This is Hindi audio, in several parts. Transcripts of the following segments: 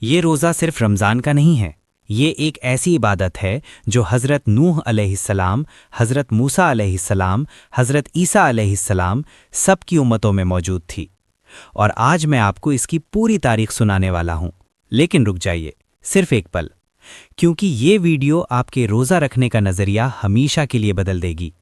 ये रोज़ा सिर्फ रमज़ान का नहीं है, ये एक ऐसी इबादत है जो हज़रत नूह अलैहिस्सलाम, हज़रत मूसा अलैहिस्सलाम, हज़रत ईसा अलैहिस्सलाम सब की उम्मतों में मौजूद थी। और आज मैं आपको इसकी पूरी तारीख सुनाने वाला हूँ। लेकिन रुक जाइए, सिर्फ एक पल, क्योंकि ये वीडियो आपके रोज़ा रखने का नज़रिया हमेशा के लिए बदल देगी।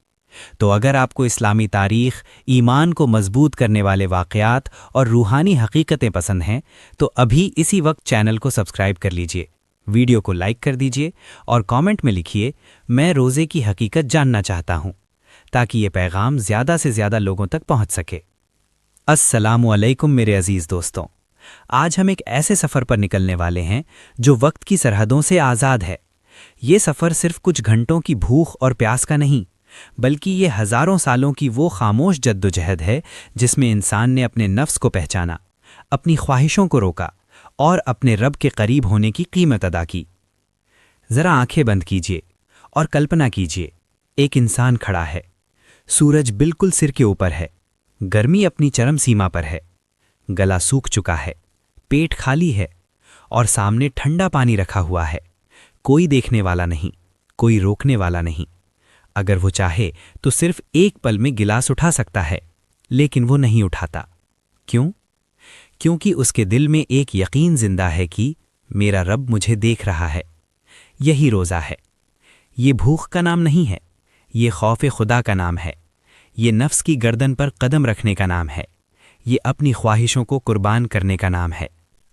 तो अगर आपको इस्लामी तारीख़, ईमान को मजबूत करने वाले वाक़यात और रूहानी हकीकतें पसंद हैं, तो अभी इसी वक्त चैनल को सब्सक्राइब कर लीजिए, वीडियो को लाइक कर दीजिए और कमेंट में लिखिए, मैं रोज़े की हकीकत जानना चाहता हूँ, ताकि ये पैगाम ज़्यादा से ज़्यादा लोगों तक पहुँच सके। अस्सलामु अलैकुम मेरे अज़ीज़ दोस्तों, आज हम एक ऐसे सफ़र पर निकलने वाले हैं जो वक्त की सरहदों से आज़ाद है। ये सफ़र सिर्फ कुछ घंटों की भूख और प्यास का नहीं, बल्कि ये हज़ारों सालों की वो खामोश जद्दोजहद है जिसमें इंसान ने अपने नफ्स को पहचाना, अपनी ख्वाहिशों को रोका और अपने रब के करीब होने की कीमत अदा की। ज़रा आंखें बंद कीजिए और कल्पना कीजिए, एक इंसान खड़ा है, सूरज बिल्कुल सिर के ऊपर है, गर्मी अपनी चरम सीमा पर है, गला सूख चुका है, पेट खाली है और सामने ठंडा पानी रखा हुआ है। कोई देखने वाला नहीं, कोई रोकने वाला नहीं। अगर वो चाहे तो सिर्फ एक पल में गिलास उठा सकता है, लेकिन वो नहीं उठाता। क्यों? क्योंकि उसके दिल में एक यकीन जिंदा है कि मेरा रब मुझे देख रहा है। यही रोज़ा है। ये भूख का नाम नहीं है, ये खौफ खुदा का नाम है, ये नफ्स की गर्दन पर कदम रखने का नाम है, ये अपनी ख्वाहिशों को कुर्बान करने का नाम है।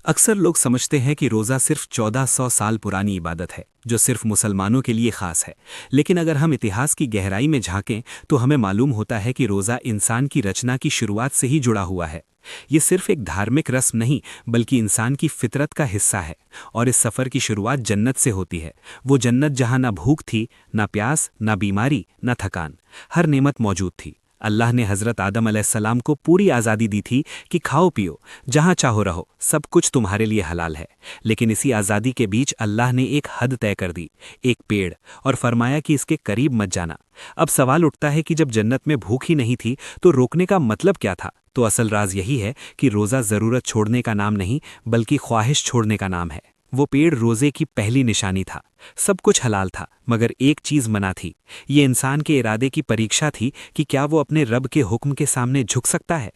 अक्सर लोग समझते हैं कि रोज़ा सिर्फ 1400 साल पुरानी इबादत है जो सिर्फ मुसलमानों के लिए ख़ास है। लेकिन अगर हम इतिहास की गहराई में झांकें तो हमें मालूम होता है कि रोज़ा इंसान की रचना की शुरुआत से ही जुड़ा हुआ है। ये सिर्फ एक धार्मिक रस्म नहीं, बल्कि इंसान की फितरत का हिस्सा है। और इस सफ़र की शुरुआत जन्नत से होती है, वो जन्नत जहाँ ना भूख थी, ना प्यास, ना बीमारी, ना थकान, हर नेमत मौजूद थी। अल्लाह ने हज़रत आदम अलैहिस्सलाम को पूरी आज़ादी दी थी कि खाओ पियो, जहाँ चाहो रहो, सब कुछ तुम्हारे लिए हलाल है। लेकिन इसी आज़ादी के बीच अल्लाह ने एक हद तय कर दी, एक पेड़, और फरमाया कि इसके करीब मत जाना। अब सवाल उठता है कि जब जन्नत में भूख ही नहीं थी तो रोकने का मतलब क्या था? तो असल राज यही है कि रोज़ा ज़रूरत छोड़ने का नाम नहीं, बल्कि ख्वाहिश छोड़ने का नाम है। वो पेड़ रोज़े की पहली निशानी था। सब कुछ हलाल था, मगर एक चीज़ मना थी। ये इंसान के इरादे की परीक्षा थी कि क्या वो अपने रब के हुक्म के सामने झुक सकता है।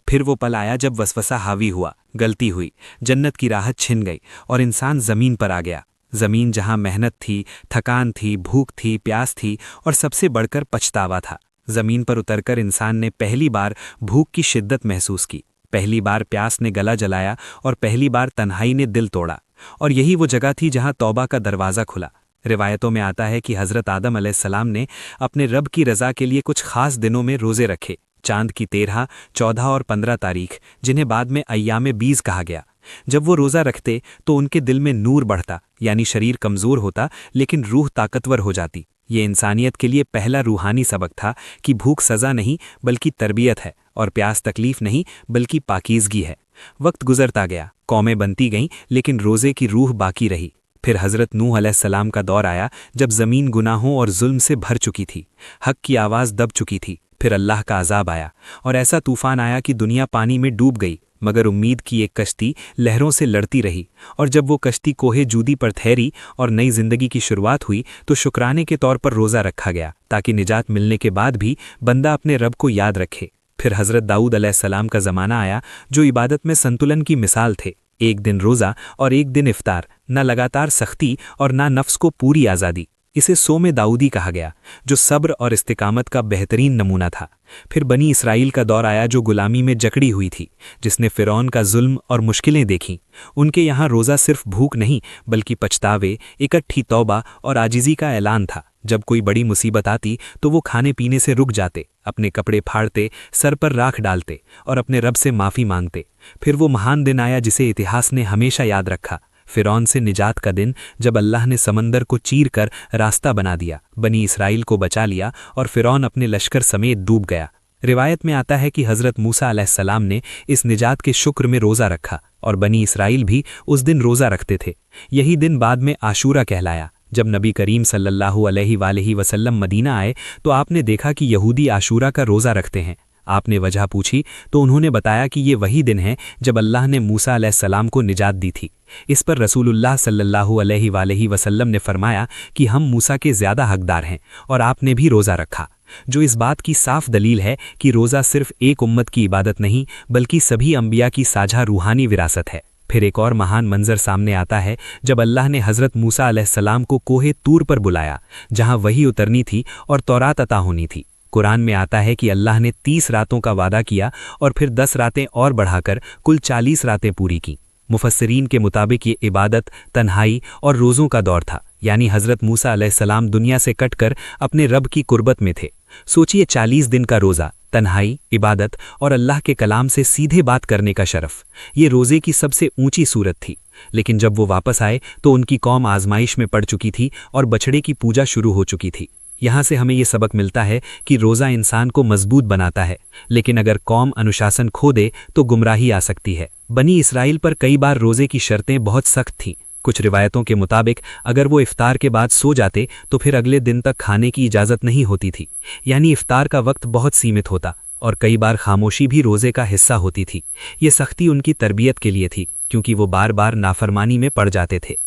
फिर वो पल आया जब वसवसा हावी हुआ, गलती हुई, जन्नत की राहत छिन गई और इंसान ज़मीन पर आ गया। ज़मीन जहाँ मेहनत थी, थकान थी, भूख थी, प्यास थी और सबसे बढ़कर पछतावा था। ज़मीन पर उतरकर इंसान ने पहली बार भूख की शिद्दत महसूस की, पहली बार प्यास ने गला जलाया और पहली बार तन्हाई ने दिल तोड़ा। और यही वो जगह थी जहां तौबा का दरवाज़ा खुला। रिवायतों में आता है कि हज़रत आदम अलैहिस्सलाम ने अपने रब की रज़ा के लिए कुछ खास दिनों में रोज़े रखे, चांद की 13, 14 और 15 तारीख, जिन्हें बाद में अय्याम बीज़ कहा गया। जब वो रोज़ा रखते तो उनके दिल में नूर बढ़ता, यानी शरीर कमज़ोर होता लेकिन रूह ताकतवर हो जाती। ये इंसानियत के लिए पहला रूहानी सबक था कि भूख सज़ा नहीं बल्कि तरबियत है, और प्यास तकलीफ़ नहीं बल्कि पाकीज़गी है। वक्त गुजरता गया, कौमें बनती गईं, लेकिन रोज़े की रूह बाकी रही। फिर हज़रत नूह अलैहिस्सलाम का दौर आया जब ज़मीन गुनाहों और जुल्म से भर चुकी थी, हक़ की आवाज़ दब चुकी थी। फिर अल्लाह का अज़ाब आया और ऐसा तूफ़ान आया कि दुनिया पानी में डूब गई, मगर उम्मीद की एक कश्ती लहरों से लड़ती रही। और जब वो कश्ती कोहे जूदी पर ठहरी और नई ज़िंदगी की शुरुआत हुई तो शुक्राने के तौर पर रोज़ा रखा गया, ताकि निजात मिलने के बाद भी बंदा अपने रब को याद रखे। फिर हज़रत दाऊद अलैहिस्सलाम का ज़माना आया जो इबादत में संतुलन की मिसाल थे। एक दिन रोज़ा और एक दिन इफ्तार, ना लगातार सख्ती और ना नफ्स को पूरी आज़ादी। इसे सोम दाऊदी कहा गया, जो सब्र और इस्तिकामत का बेहतरीन नमूना था। फिर बनी इसराइल का दौर आया जो गुलामी में जकड़ी हुई थी, जिसने फ़िरौन का जुल्म और मुश्किलें देखीं। उनके यहाँ रोज़ा सिर्फ भूख नहीं बल्कि पछतावे, इकट्ठी तौबा और आजिज़ी का ऐलान था। जब कोई बड़ी मुसीबत आती तो वो खाने पीने से रुक जाते, अपने कपड़े फाड़ते, सर पर राख डालते और अपने रब से माफ़ी मांगते। फिर वो महान दिन आया जिसे इतिहास ने हमेशा याद रखा, फ़िरौन से निजात का दिन, जब अल्लाह ने समंदर को चीर कर रास्ता बना दिया, बनी इसराइल को बचा लिया और फ़िरौन अपने लश्कर समेत डूब गया। रिवायत में आता है कि हज़रत मूसा अलैहिस्सलाम ने इस निजात के शुक्र में रोज़ा रखा और बनी इसराइल भी उस दिन रोज़ा रखते थे। यही दिन बाद में आशूरा कहलाया। जब नबी करीम सल्लल्लाहु अलैहि वसल्लम मदीना आए तो आपने देखा कि यहूदी आशूरा का रोज़ा रखते हैं। आपने वजह पूछी तो उन्होंने बताया कि ये वही दिन है जब अल्लाह ने मूसा अलैहिस्सलाम को निजात दी थी। इस पर रसूलुल्लाह सल्लल्लाहु अलैहि वसल्लम ने फरमाया कि हम मूसा के ज़्यादा हकदार हैं और आपने भी रोज़ा रखा, जो इस बात की साफ दलील है कि रोज़ा सिर्फ एक उम्मत की इबादत नहीं बल्कि सभी अंबिया की साझा रूहानी विरासत है। फिर एक और महान मंजर सामने आता है जब अल्लाह ने हज़रत मूसा अलैहिस्सलाम को कोहे तूर पर बुलाया, जहां वही उतरनी थी और तौरात अता होनी थी। कुरान में आता है कि अल्लाह ने 30 रातों का वादा किया और फिर 10 रातें और बढ़ाकर कुल 40 रातें पूरी की। मुफस्सिरीन के मुताबिक ये इबादत, तन्हाई और रोज़ों का दौर था, यानी हज़रत मूसा अलैहिस्सलाम दुनिया से कटकर अपने रब की कुर्बत में थे। सोचिए 40 दिन का रोज़ा, तन्हाई, इबादत और अल्लाह के कलाम से सीधे बात करने का शरफ, ये रोज़े की सबसे ऊंची सूरत थी। लेकिन जब वो वापस आए तो उनकी कौम आजमाइश में पड़ चुकी थी और बछड़े की पूजा शुरू हो चुकी थी। यहाँ से हमें ये सबक मिलता है कि रोज़ा इंसान को मजबूत बनाता है, लेकिन अगर कौम अनुशासन खो दे तो गुमराही आ सकती है। बनी इसराइल पर कई बार रोज़े की शर्तें बहुत सख्त थीं। कुछ रिवायतों के मुताबिक अगर वो इफ्तार के बाद सो जाते तो फिर अगले दिन तक खाने की इजाज़त नहीं होती थी, यानी इफ्तार का वक्त बहुत सीमित होता और कई बार खामोशी भी रोज़े का हिस्सा होती थी। ये सख्ती उनकी तरबियत के लिए थी, क्योंकि वो बार बार नाफरमानी में पड़ जाते थे।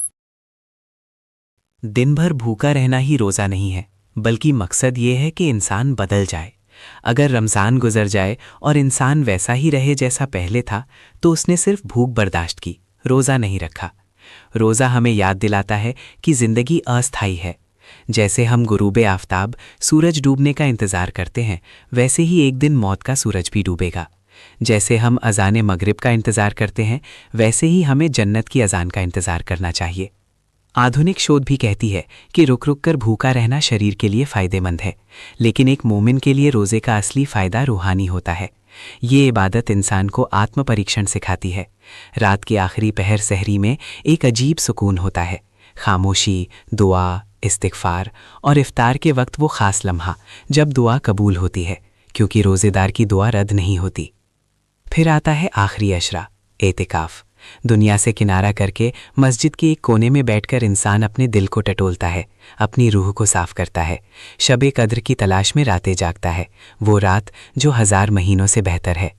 दिन भर भूखा रहना ही रोज़ा नहीं है, बल्कि मकसद ये है कि इंसान बदल जाए। अगर रमज़ान गुजर जाए और इंसान वैसा ही रहे जैसा पहले था तो उसने सिर्फ भूख बर्दाश्त की, रोज़ा नहीं रखा। रोज़ा हमें याद दिलाता है कि ज़िंदगी अस्थायी है। जैसे हम गुरूबे आफताब, सूरज डूबने का इंतज़ार करते हैं, वैसे ही एक दिन मौत का सूरज भी डूबेगा। जैसे हम अज़ान मगरिब का इंतज़ार करते हैं, वैसे ही हमें जन्नत की अज़ान का इंतज़ार करना चाहिए। आधुनिक शोध भी कहती है कि रुक रुक कर भूखा रहना शरीर के लिए फ़ायदेमंद है, लेकिन एक मोमिन के लिए रोज़े का असली फ़ायदा रूहानी होता है। ये इबादत इंसान को आत्म परीक्षण सिखाती है। रात के आखिरी पहर सहरी में एक अजीब सुकून होता है। खामोशी, दुआ, इस्तिग़फ़ार और इफ्तार के वक्त वो ख़ास लम्हा जब दुआ कबूल होती है, क्योंकि रोज़ेदार की दुआ रद्द नहीं होती। फिर आता है आखिरी अशरा, एतिकाफ़। दुनिया से किनारा करके मस्जिद के एक कोने में बैठकर इंसान अपने दिल को टटोलता है, अपनी रूह को साफ करता है, शब कद्र की तलाश में रातें जागता है, वो रात जो 1000 महीनों से बेहतर है।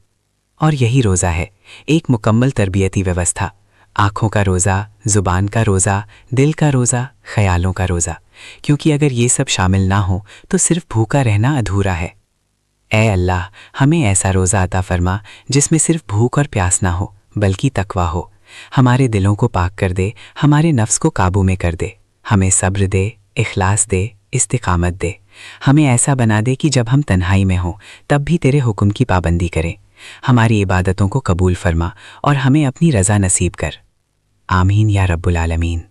और यही रोज़ा है, एक मुकम्मल तरबियती व्यवस्था। आँखों का रोज़ा, ज़ुबान का रोज़ा, दिल का रोज़ा, ख़यालों का रोज़ा, क्योंकि अगर ये सब शामिल ना हो तो सिर्फ भूखा रहना अधूरा है। ऐ अल्लाह, हमें ऐसा रोज़ा अता फरमा जिसमें सिर्फ भूख और प्यास ना हो बल्कि तकवा हो। हमारे दिलों को पाक कर दे, हमारे नफ्स को काबू में कर दे, हमें सब्र दे, इखलास दे, इस्तिकामत दे। हमें ऐसा बना दे कि जब हम तन्हाई में हों तब भी तेरे हुक्म की पाबंदी करें। हमारी इबादतों को कबूल फरमा और हमें अपनी रज़ा नसीब कर। आमीन या रब्बुल आलमीन।